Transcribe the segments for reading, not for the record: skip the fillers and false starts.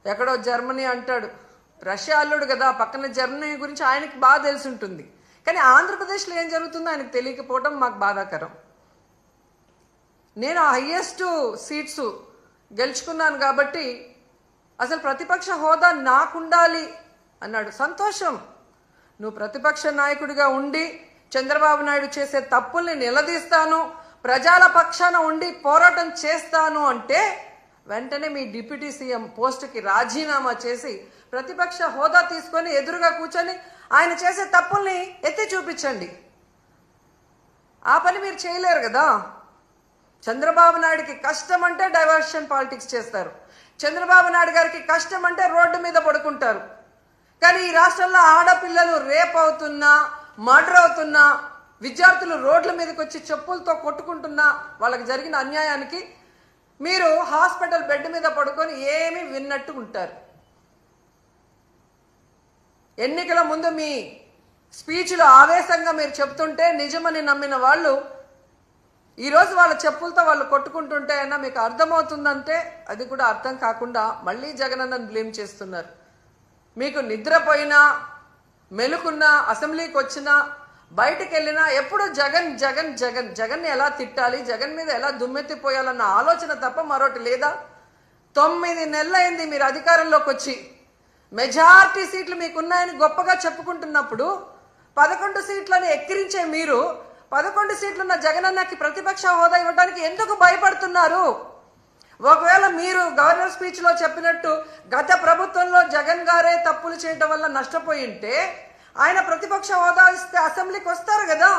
ఎక్కడో జర్మనీ అంటాడు, రష్యా అల్లుడు కదా, పక్కన జర్మనీ గురించి ఆయనకి బాగా తెలిసి ఉంటుంది. కానీ ఆంధ్రప్రదేశ్లో ఏం జరుగుతుందో ఆయనకు తెలియకపోవడం మాకు బాధాకరం. నేను హైయెస్ట్ సీట్స్ గెలుచుకున్నాను కాబట్టి అసలు ప్రతిపక్ష హోదా నాకుండాలి అన్నాడు. సంతోషం, నువ్వు ప్రతిపక్ష నాయకుడిగా ఉండి చంద్రబాబు నాయుడు చేసే తప్పుల్ని నిలదీస్తాను, ప్రజల పక్షాన ఉండి పోరాటం చేస్తాను అంటే వెంటనే మీ డిప్యూటీ సీఎం పోస్టుకి రాజీనామా చేసి ప్రతిపక్ష హోదా తీసుకొని ఎదురుగా కూర్చొని ఆయన చేసే తప్పుల్ని ఎత్తి చూపించండి. ఆ పని మీరు చేయలేరు కదా. చంద్రబాబు నాయుడికి కష్టం అంటే డైవర్షన్ పాలిటిక్స్ చేస్తారు, చంద్రబాబు నాయుడు గారికి కష్టం అంటే రోడ్డు మీద పడుకుంటారు. కానీ ఈ రాష్ట్రంలో ఆడపిల్లలు రేప్ అవుతున్నా, మర్డర్ అవుతున్నా, విద్యార్థులు రోడ్ల మీదకి వచ్చి చెప్పులతో కొట్టుకుంటున్నా వాళ్ళకి జరిగిన అన్యాయానికి మీరు హాస్పిటల్ బెడ్ మీద పడుకొని ఏమీ విన్నట్టు ఉంటారు. ఎన్నికల ముందు మీ స్పీచ్లో ఆవేశంగా మీరు చెప్తుంటే నిజమని నమ్మిన వాళ్ళు ఈరోజు వాళ్ళ చెప్పులతో వాళ్ళు కొట్టుకుంటుంటే అయినా మీకు అర్థమవుతుందంటే అది కూడా అర్థం కాకుండా మళ్ళీ జగనన్నను బ్లేమ్ చేస్తున్నారు. మీకు నిద్రపోయినా, మెలుకున్నా, అసెంబ్లీకి వచ్చినా, బయటకు వెళ్ళినా ఎప్పుడు జగన్ జగన్ జగన్ జగన్ని ఎలా తిట్టాలి, జగన్ మీద ఎలా దుమ్మెత్తిపోయాలన్న ఆలోచన తప్ప మరొకటి లేదా? 9 నెలలైంది మీరు అధికారంలోకి వచ్చి. మెజారిటీ సీట్లు మీకున్నాయని గొప్పగా చెప్పుకుంటున్నప్పుడు 11 సీట్లను ఎక్కిరించే మీరు 11 సీట్లున్న జగనన్నకి ప్రతిపక్ష హోదా ఇవ్వడానికి ఎందుకు భయపడుతున్నారు? ఒకవేళ మీరు గవర్నర్ స్పీచ్లో చెప్పినట్టు గత ప్రభుత్వంలో జగన్ గారే తప్పులు చేయడం వల్ల నష్టపోయి ఉంటే ఆయన ప్రతిపక్ష హోదా ఇస్తే అసెంబ్లీకి వస్తారు కదా,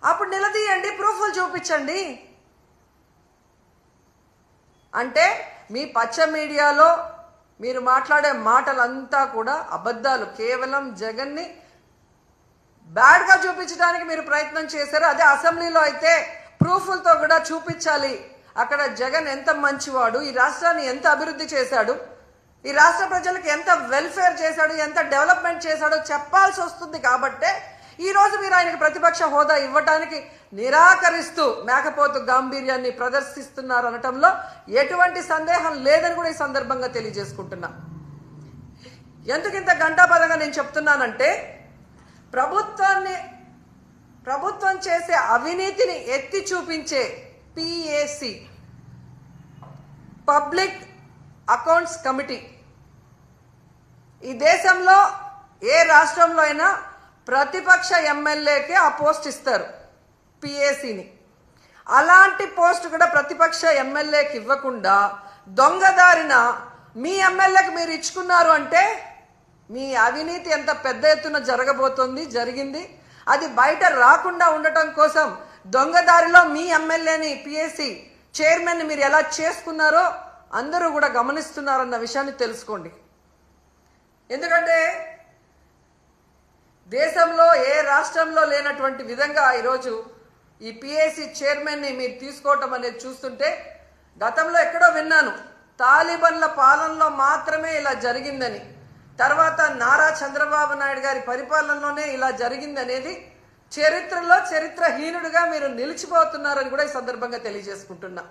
అప్పుడు నిలదీయండి, ప్రూఫ్లు చూపించండి. అంటే మీ పచ్చ మీడియాలో మీరు మాట్లాడే మాటలంతా కూడా అబద్ధాలు, కేవలం జగన్ని బ్యాడ్గా చూపించడానికి మీరు ప్రయత్నం చేశారు. అదే అసెంబ్లీలో అయితే ప్రూఫ్లతో కూడా చూపించాలి, అక్కడ జగన్ ఎంత మంచివాడు, ఈ రాష్ట్రాన్ని ఎంత అభివృద్ధి చేశాడు, ఈ రాష్ట్ర ప్రజలకు ఎంత వెల్ఫేర్ చేశాడు, ఎంత డెవలప్మెంట్ చేశాడో చెప్పాల్సి వస్తుంది. కాబట్టే ఈరోజు మీరు ఆయనకు ప్రతిపక్ష హోదా ఇవ్వడానికి నిరాకరిస్తూ మేకపోతు గాంభీర్యాన్ని ప్రదర్శిస్తున్నారు అనటంలో ఎటువంటి సందేహం లేదని కూడా ఈ సందర్భంగా తెలియజేసుకుంటున్నా. ఎందుకు ఇంత గంటాపదంగా నేను చెప్తున్నానంటే ప్రభుత్వం చేసే అవినీతిని ఎత్తి చూపించే PAC, పబ్లిక్ అకౌంట్స్ కమిటీ, ఈ దేశంలో ఏ రాష్ట్రంలో అయినా ప్రతిపక్ష ఎమ్మెల్యేకే ఆ పోస్ట్ ఇస్తారు, PACని. అలాంటి పోస్ట్ కూడా ప్రతిపక్ష ఎమ్మెల్యేకి ఇవ్వకుండా దొంగదారిన మీ ఎమ్మెల్యేకి మీరు ఇచ్చుకున్నారు అంటే మీ అవినీతి ఎంత పెద్ద ఎత్తున జరిగింది. అది బయట రాకుండా ఉండటం కోసం దొంగదారిలో మీ ఎమ్మెల్యేని PAC చైర్మన్ని మీరు ఎలా చేసుకున్నారో అందరూ కూడా గమనిస్తున్నారన్న విషయాన్ని తెలుసుకోండి. ఎందుకంటే దేశంలో ఏ రాష్ట్రంలో లేనటువంటి విధంగా ఈరోజు ఈ PAC చైర్మన్ని మీరు తీసుకోవటం అనేది చూస్తుంటే, గతంలో ఎక్కడో విన్నాను తాలిబన్ల పాలనలో మాత్రమే ఇలా జరిగిందని, తర్వాత నారా చంద్రబాబు నాయుడు గారి పరిపాలనలోనే ఇలా జరిగింది అనేది చరిత్రలో చరిత్రహీనుడిగా మీరు నిలిచిపోతున్నారని కూడా ఈ సందర్భంగా తెలియజేసుకుంటున్నా.